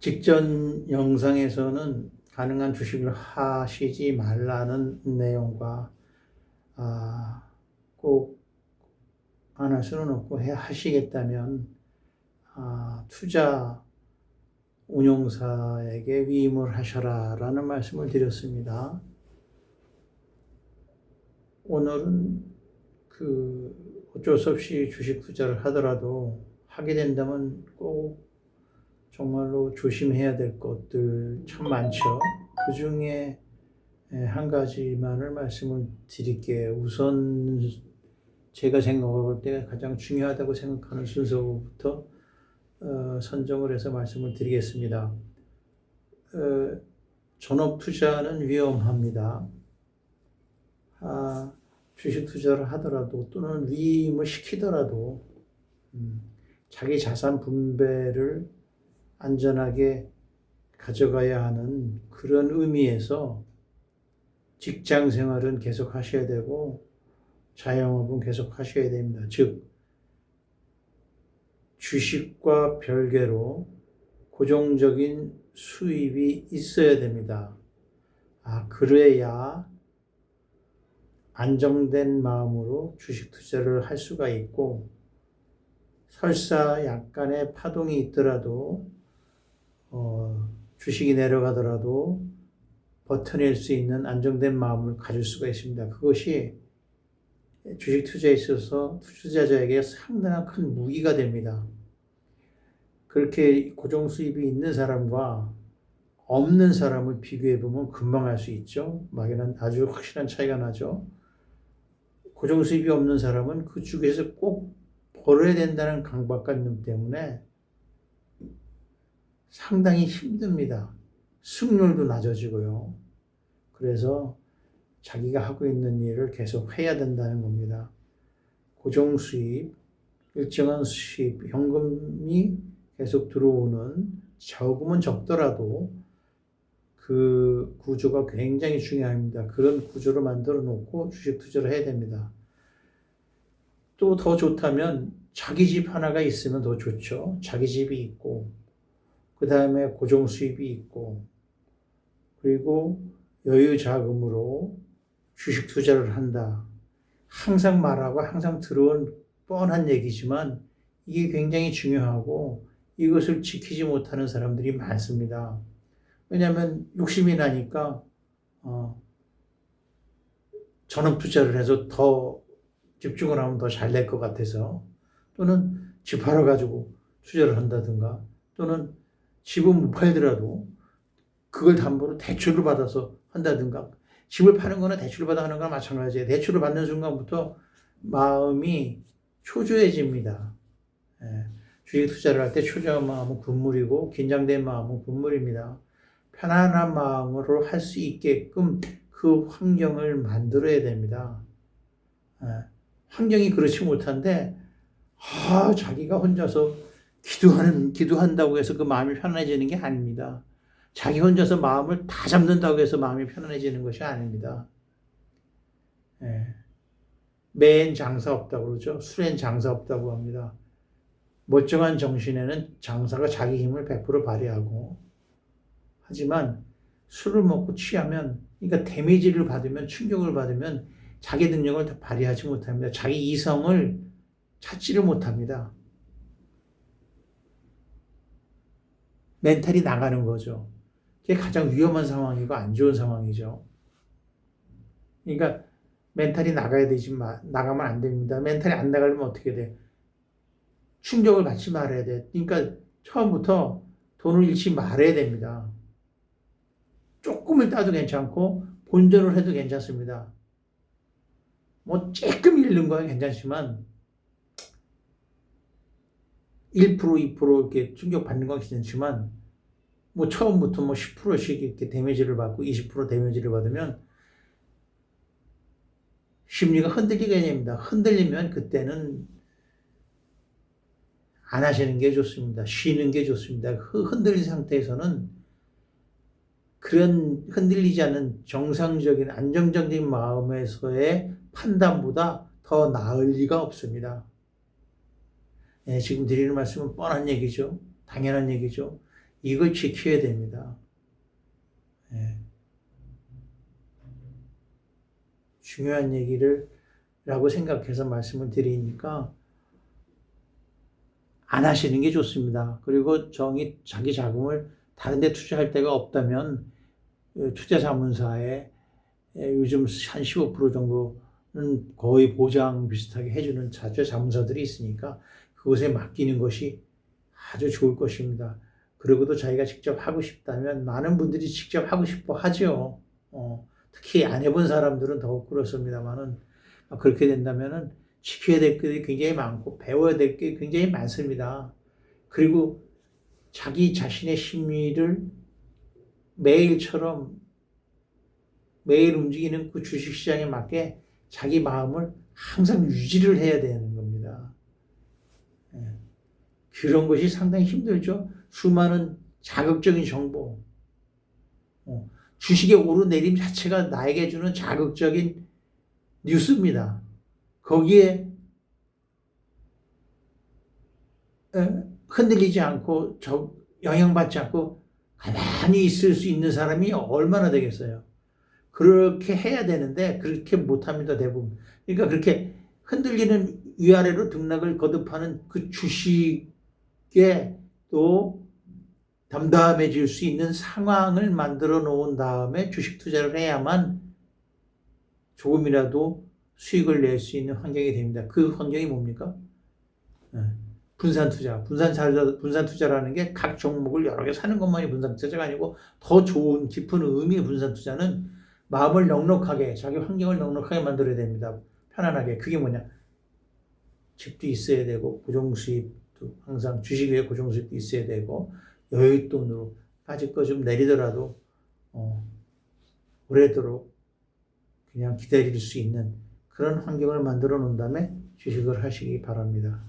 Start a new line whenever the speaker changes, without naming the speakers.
직전 영상에서는 가능한 주식을 하시지 말라는 내용과 꼭 안 할 수는 없고 하시겠다면 투자 운용사에게 위임을 하셔라 라는 말씀을 드렸습니다. 오늘은 어쩔 수 없이 주식 투자를 하더라도 하게 된다면 꼭 정말로 조심해야 될 것들 참 많죠. 그 중에 한 가지만을 말씀을 드릴게요. 우선 제가 생각할 때 가장 중요하다고 생각하는 순서부터 선정을 해서 말씀을 드리겠습니다. 전업 투자는 위험합니다. 주식 투자를 하더라도 또는 위임을 시키더라도 자기 자산 분배를 안전하게 가져가야 하는 그런 의미에서 직장 생활은 계속 하셔야 되고 자영업은 계속 하셔야 됩니다. 즉 주식과 별개로 고정적인 수입이 있어야 됩니다. 그래야 안정된 마음으로 주식 투자를 할 수가 있고 설사 약간의 파동이 있더라도 주식이 내려가더라도 버텨낼 수 있는 안정된 마음을 가질 수가 있습니다. 그것이 주식 투자에 있어서 투자자에게 상당한 큰 무기가 됩니다. 그렇게 고정 수입이 있는 사람과 없는 사람을 비교해 보면 금방 알 수 있죠. 막연한 아주 확실한 차이가 나죠. 고정 수입이 없는 사람은 그 주식에서 꼭 벌어야 된다는 강박관념 때문에 상당히 힘듭니다. 승률도 낮아지고요. 그래서 자기가 하고 있는 일을 계속 해야 된다는 겁니다. 고정 수입, 일정한 수입, 현금이 계속 들어오는 적으면 적더라도 그 구조가 굉장히 중요합니다. 그런 구조를 만들어 놓고 주식 투자를 해야 됩니다. 또 더 좋다면 자기 집 하나가 있으면 더 좋죠. 자기 집이 있고 그 다음에 고정 수입이 있고 그리고 여유 자금으로 주식 투자를 한다. 항상 말하고 항상 들어온 뻔한 얘기지만 이게 굉장히 중요하고 이것을 지키지 못하는 사람들이 많습니다. 왜냐하면 욕심이 나니까 전업 투자를 해서 더 집중을 하면 더 잘 될 것 같아서 또는 집 팔아가지고 투자를 한다든가 또는 집은 못 팔더라도 그걸 담보로 대출을 받아서 한다든가 집을 파는 거나 대출을 받아 하는 거나 마찬가지예요. 대출을 받는 순간부터 마음이 초조해집니다. 주식 투자를 할 때 초조한 마음은 금물이고 긴장된 마음은 금물입니다. 편안한 마음으로 할 수 있게끔 그 환경을 만들어야 됩니다. 환경이 그렇지 못한데 자기가 혼자서 기도한다고 해서 그 마음이 편안해지는 게 아닙니다. 자기 혼자서 마음을 다 잡는다고 해서 마음이 편안해지는 것이 아닙니다. 매엔 장사 없다고 그러죠. 술엔 장사 없다고 합니다. 멀쩡한 정신에는 장사가 자기 힘을 100% 발휘하고 하지만 술을 먹고 취하면 그러니까 데미지를 받으면 충격을 받으면 자기 능력을 다 발휘하지 못합니다. 자기 이성을 찾지를 못합니다. 멘탈이 나가는 거죠. 그게 가장 위험한 상황이고 안 좋은 상황이죠. 그러니까 멘탈이 나가야 되지만 나가면 안 됩니다. 멘탈이 안 나가려면 어떻게 돼? 충격을 받지 말아야 돼. 그러니까 처음부터 돈을 잃지 말아야 됩니다. 조금을 따도 괜찮고 본전을 해도 괜찮습니다. 조금 잃는 건 괜찮지만 1%, 2% 이렇게 충격 받는 건 괜찮지만 처음부터 10%씩 이렇게 데미지를 받고 20% 데미지를 받으면 심리가 흔들리게 됩니다. 흔들리면 그때는 안 하시는 게 좋습니다. 쉬는 게 좋습니다. 흔들린 상태에서는 그런 흔들리지 않는 정상적인 안정적인 마음에서의 판단보다 더 나을 리가 없습니다. 지금 드리는 말씀은 뻔한 얘기죠. 당연한 얘기죠. 이걸 지켜야 됩니다. 예. 중요한 라고 생각해서 말씀을 드리니까 안 하시는 게 좋습니다. 그리고 자기 자금을 다른 데 투자할 데가 없다면 투자자문사에 요즘 한 15% 정도는 거의 보장 비슷하게 해주는 투자자문사들이 있으니까 그곳에 맡기는 것이 아주 좋을 것입니다. 그리고도 자기가 직접 하고 싶다면 많은 분들이 직접 하고 싶어 하죠. 특히 안 해본 사람들은 더욱 그렇습니다만은 그렇게 된다면은 지켜야 될 것이 굉장히 많고 배워야 될 게 굉장히 많습니다. 그리고 자기 자신의 심리를 매일처럼 매일 움직이는 그 주식시장에 맞게 자기 마음을 항상 유지를 해야 되는 겁니다. 그런 것이 상당히 힘들죠. 수많은 자극적인 정보, 주식의 오르내림 자체가 나에게 주는 자극적인 뉴스입니다. 거기에 흔들리지 않고 영향받지 않고 가만히 있을 수 있는 사람이 얼마나 되겠어요. 그렇게 해야 되는데 그렇게 못합니다, 대부분. 그러니까 그렇게 흔들리는 위아래로 등락을 거듭하는 그 주식에 또 담담해질 수 있는 상황을 만들어 놓은 다음에 주식 투자를 해야만 조금이라도 수익을 낼 수 있는 환경이 됩니다. 그 환경이 뭡니까? 분산 투자. 분산 투자라는 게 각 종목을 여러 개 사는 것만이 분산 투자가 아니고 더 좋은 깊은 의미의 분산 투자는 마음을 넉넉하게, 자기 환경을 넉넉하게 만들어야 됩니다. 편안하게. 그게 뭐냐? 집도 있어야 되고, 고정수입도 항상 주식 위에 고정수입도 있어야 되고, 여윳돈으로 빠질 거 좀 내리더라도, 오래도록 그냥 기다릴 수 있는 그런 환경을 만들어 놓은 다음에 주식을 하시기 바랍니다.